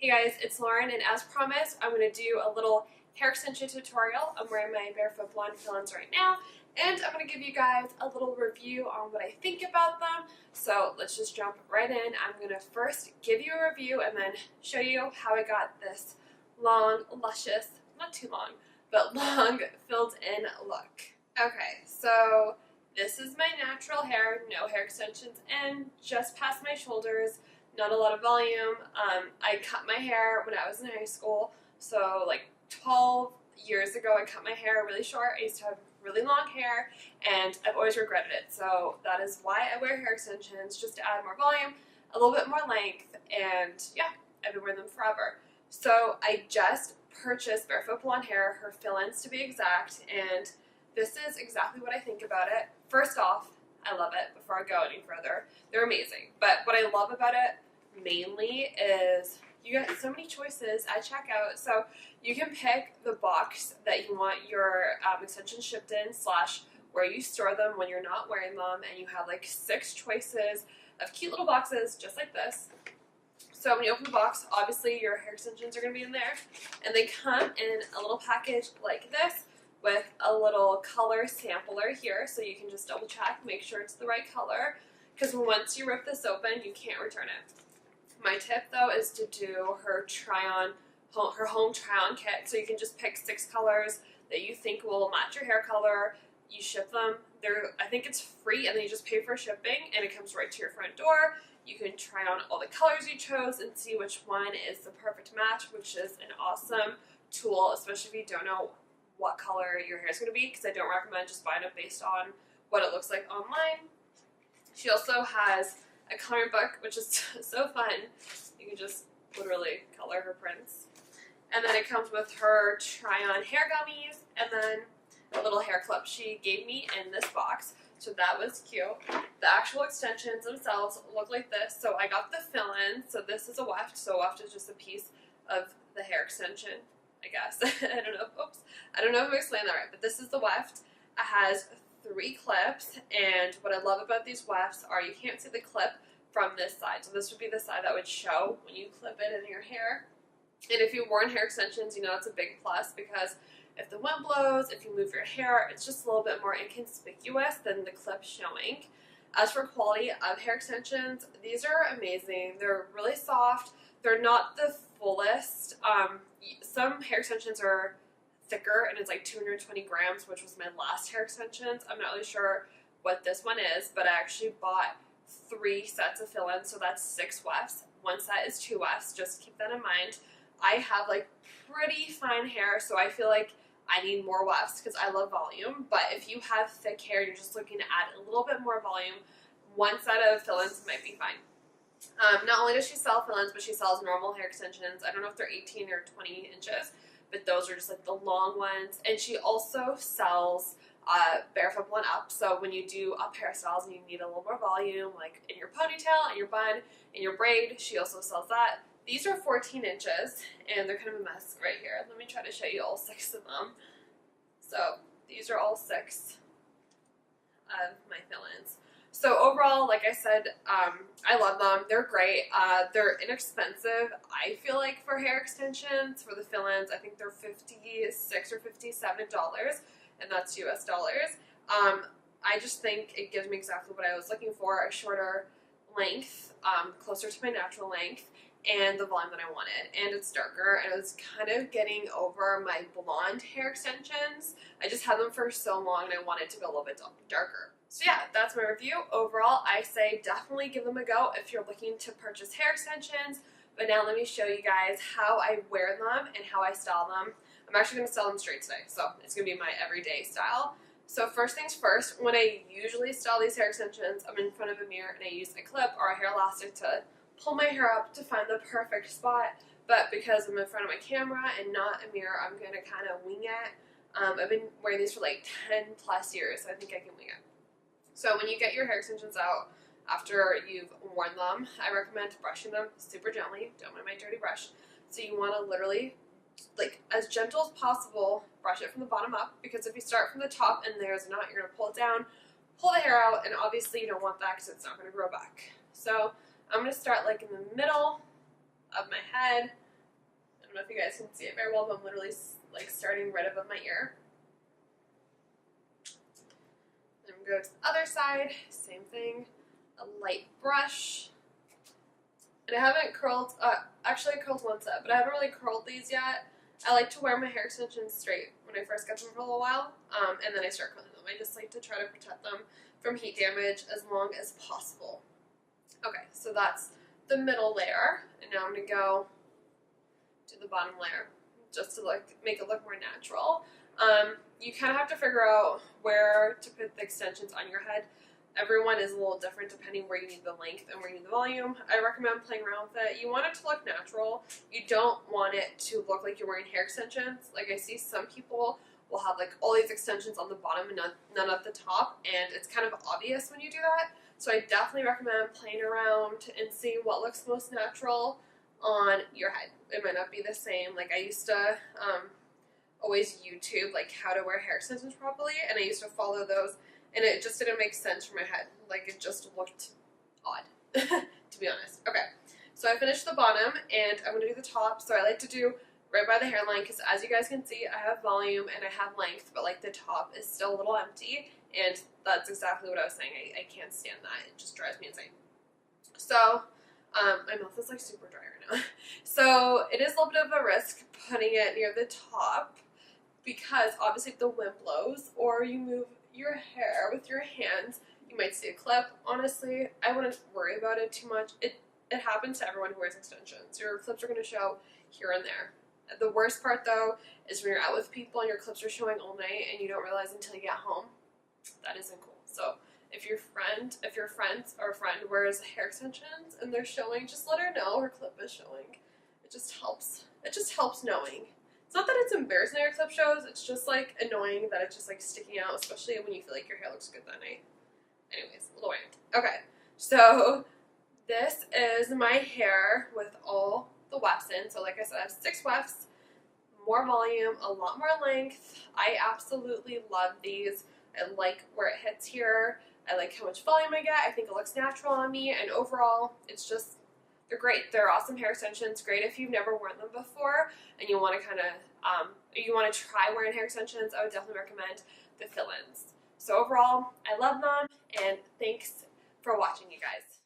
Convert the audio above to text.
Hey guys, it's Lauren, and as promised, I'm going to do a little hair extension tutorial. I'm wearing my Barefoot Blonde fill-ins right now, and I'm going to give you guys a little review on what I think about them. So let's just jump right in. I'm going to first give you a review and then show you how I got this long, luscious, not too long, but long filled-in look. Okay, so this is my natural hair, no hair extensions in, just past my shoulders. Not a lot of volume. I cut my hair when I was in high school, so like 12 years ago I cut my hair really short. I used to have really long hair and I've always regretted it, so that is why I wear hair extensions, just to add more volume, a little bit more length, and yeah, I've been wearing them forever. So I just purchased Barefoot Blonde hair, her fill-ins to be exact, and this is exactly what I think about it. First off, I love it. Before I go any further, they're amazing. But what I love about it mainly is you get so many choices at checkout. So you can pick the box that you want your extensions shipped in / where you store them when you're not wearing them, and you have like 6 choices of cute little boxes just like this. So when you open the box, obviously your hair extensions are going to be in there, and they come in a little package like this, with a little color sampler here, so you can just double check, make sure it's the right color, because once you rip this open, you can't return it. My tip though is to do her home try-on kit, so you can just pick 6 colors that you think will match your hair color. You ship them. I think it's free, and then you just pay for shipping, and it comes right to your front door. You can try on all the colors you chose and see which one is the perfect match, which is an awesome tool, especially if you don't know what color your hair is going to be, because I don't recommend just buying it based on what it looks like online. She also has a coloring book, which is so fun. You can just literally color her prints. And then it comes with her try-on hair gummies, and then a little hair clip she gave me in this box. So that was cute. The actual extensions themselves look like this. So I got the fill-in. So this is a weft. So a weft is just a piece of the hair extension, I guess. I don't know. Oops. I don't know if I'm explaining that right, but this is the weft. It has 3 clips, and what I love about these wefts are you can't see the clip from this side. So this would be the side that would show when you clip it in your hair. And if you've worn hair extensions, you know it's a big plus, because if the wind blows, if you move your hair, it's just a little bit more inconspicuous than the clip showing. As for quality of hair extensions, these are amazing. They're really soft. They're not the fullest. Some hair extensions are thicker, and it's like 220 grams, which was my last hair extensions. I'm not really sure what this one is, but I actually bought 3 sets of fill-ins, so that's 6 wefts. One set is 2 wefts, just keep that in mind. I have like pretty fine hair, so I feel like I need more wefts because I love volume, but if you have thick hair and you're just looking to add a little bit more volume, 1 set of fill-ins might be fine. Not only does she sell fill-ins, but she sells normal hair extensions. I don't know if they're 18 or 20 inches, but those are just like the long ones. And she also sells Barefoot Blonde up. So when you do up hairstyles and you need a little more volume, like in your ponytail, in your bun, in your braid, she also sells that. These are 14 inches, and they're kind of a mess right here. Let me try to show you all 6 of them. So these are all 6 of my fill-ins. So overall, like I said, I love them. They're great. They're inexpensive, I feel like, for hair extensions. For the fill-ins, I think they're $56 or $57, and that's US dollars. I just think it gives me exactly what I was looking for, a shorter length, closer to my natural length, and the volume that I wanted. And it's darker, and I was kind of getting over my blonde hair extensions. I just had them for so long, and I wanted to go a little bit darker. So yeah, that's my review. Overall, I say definitely give them a go if you're looking to purchase hair extensions. But now let me show you guys how I wear them and how I style them. I'm actually going to style them straight today, so it's going to be my everyday style. So first things first, when I usually style these hair extensions, I'm in front of a mirror and I use a clip or a hair elastic to pull my hair up to find the perfect spot. But because I'm in front of my camera and not a mirror, I'm going to kind of wing it. I've been wearing these for like 10 plus years, so I think I can wing it. So when you get your hair extensions out after you've worn them, I recommend brushing them super gently. Don't mind my dirty brush. So you want to literally, like, as gentle as possible, brush it from the bottom up, because if you start from the top and there's a knot, you're going to pull it down, pull the hair out, and obviously you don't want that because it's not going to grow back. So I'm going to start like in the middle of my head, don't know if you guys can see it very well, but I'm literally like starting right above my ear. Then we go to the other side, same thing, a light brush. And I haven't curled, actually I curled one set, but I haven't really curled these yet. I like to wear my hair extensions straight when I first get them for a little while, and then I start curling them. I just like to try to protect them from heat damage as long as possible. Okay, so that's the middle layer, and now I'm going to go to the bottom layer just to make it look more natural. You kind of have to figure out where to put the extensions on your head. Everyone is a little different depending where you need the length and where you need the volume. I recommend playing around with it. You want it to look natural. You don't want it to look like you're wearing hair extensions. Like I see some people will have like all these extensions on the bottom and none at the top, and it's kind of obvious when you do that. So I definitely recommend playing around and see what looks most natural on your head. It might not be the same. Like I used to always YouTube like how to wear hair extensions properly, and I used to follow those, and it just didn't make sense for my head. Like it just looked odd, to be honest. Okay, so I finished the bottom, and I'm going to do the top. So I like to do right by the hairline, because as you guys can see, I have volume and I have length, but like the top is still a little empty, and that's exactly what I was saying. I can't stand that. It just drives me insane. So my mouth is like super dry right now. So it is a little bit of a risk putting it near the top, because obviously if the wind blows or you move your hair with your hands, you might see a clip. Honestly, I wouldn't worry about it too much. It happens to everyone who wears extensions. Your clips are going to show here and there. The worst part though is when you're out with people and your clips are showing all night and you don't realize until you get home. That isn't cool. So if your friend or a friend wears hair extensions and they're showing, just let her know her clip is showing. It just helps. It just helps knowing. It's not that it's embarrassing that your clip shows, it's just like annoying that it's just like sticking out, especially when you feel like your hair looks good that night. Anyways, a little rant. Okay, so this is my hair with all the wefts in. So like I said, I have 6 wefts, more volume, a lot more length. I absolutely love these. I like where it hits here. I like how much volume I get. I think it looks natural on me, and overall, it's just, they're great. They're awesome hair extensions. Great if you've never worn them before and you want to kind of, you want to try wearing hair extensions. I would definitely recommend the fill-ins. So overall, I love them, and thanks for watching, you guys.